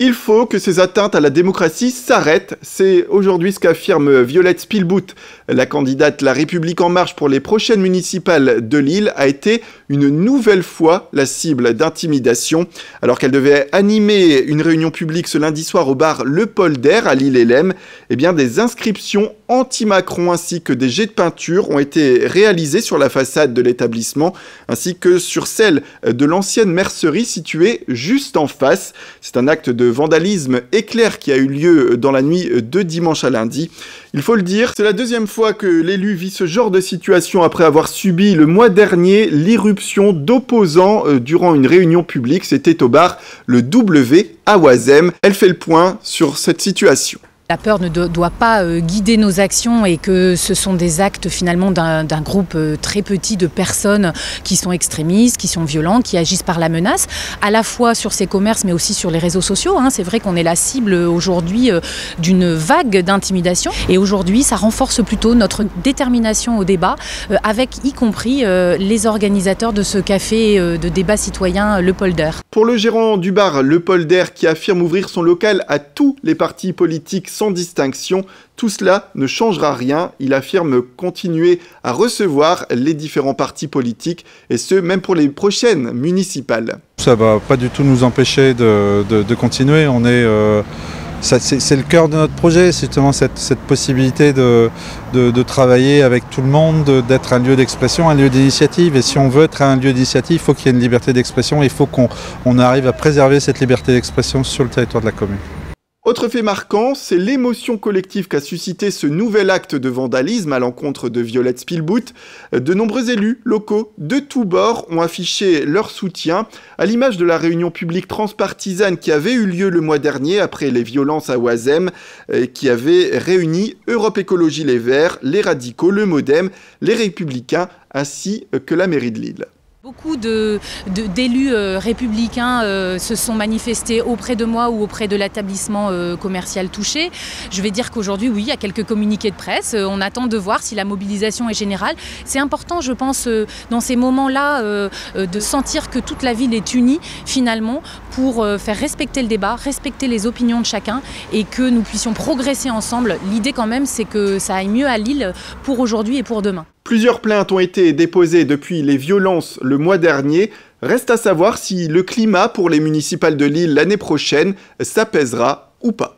Il faut que ces atteintes à la démocratie s'arrêtent. C'est aujourd'hui ce qu'affirme Violette Spilbout. La candidate La République En Marche pour les prochaines municipales de Lille a été une nouvelle fois la cible d'intimidation. Alors qu'elle devait animer une réunion publique ce lundi soir au bar Le Polder à L'Ille-et-Lem, eh bien des inscriptions anti-Macron ainsi que des jets de peinture ont été réalisés sur la façade de l'établissement ainsi que sur celle de l'ancienne mercerie située juste en face. C'est un acte de vandalisme éclair qui a eu lieu dans la nuit de dimanche à lundi. Il faut le dire, c'est la deuxième fois que l'élu vit ce genre de situation après avoir subi le mois dernier l'irruption d'opposants durant une réunion publique. C'était au bar Le W à Oisem. Elle fait le point sur cette situation. La peur ne doit pas guider nos actions et que ce sont des actes finalement d'un groupe très petit de personnes qui sont extrémistes, qui sont violents, qui agissent par la menace, à la fois sur ces commerces mais aussi sur les réseaux sociaux. C'est vrai qu'on est la cible aujourd'hui d'une vague d'intimidation et aujourd'hui ça renforce plutôt notre détermination au débat avec y compris les organisateurs de ce café de débat citoyen Le Polder. Pour le gérant du bar Le Polder qui affirme ouvrir son local à tous les partis politiques sans distinction, tout cela ne changera rien. Il affirme continuer à recevoir les différents partis politiques et ce, même pour les prochaines municipales. Ça ne va pas du tout nous empêcher de continuer. C'est le cœur de notre projet, c'est justement cette possibilité de travailler avec tout le monde, d'être un lieu d'expression, un lieu d'initiative. Et si on veut être un lieu d'initiative, il faut qu'il y ait une liberté d'expression et il faut qu'on arrive à préserver cette liberté d'expression sur le territoire de la commune. Autre fait marquant, c'est l'émotion collective qu'a suscité ce nouvel acte de vandalisme à l'encontre de Violette Spilbout. De nombreux élus locaux de tous bords ont affiché leur soutien, à l'image de la réunion publique transpartisane qui avait eu lieu le mois dernier après les violences à Oisem, qui avait réuni Europe Écologie Les Verts, les Radicaux, le Modem, les Républicains ainsi que la mairie de Lille. Beaucoup d'élus républicains se sont manifestés auprès de moi ou auprès de l'établissement commercial touché. Je vais dire qu'aujourd'hui, oui, il y a quelques communiqués de presse. On attend de voir si la mobilisation est générale. C'est important, je pense, dans ces moments-là, de sentir que toute la ville est unie, finalement, pour faire respecter le débat, respecter les opinions de chacun et que nous puissions progresser ensemble. L'idée, quand même, c'est que ça aille mieux à Lille pour aujourd'hui et pour demain. Plusieurs plaintes ont été déposées depuis les violences le mois dernier. Reste à savoir si le climat pour les municipales de Lille l'année prochaine s'apaisera ou pas.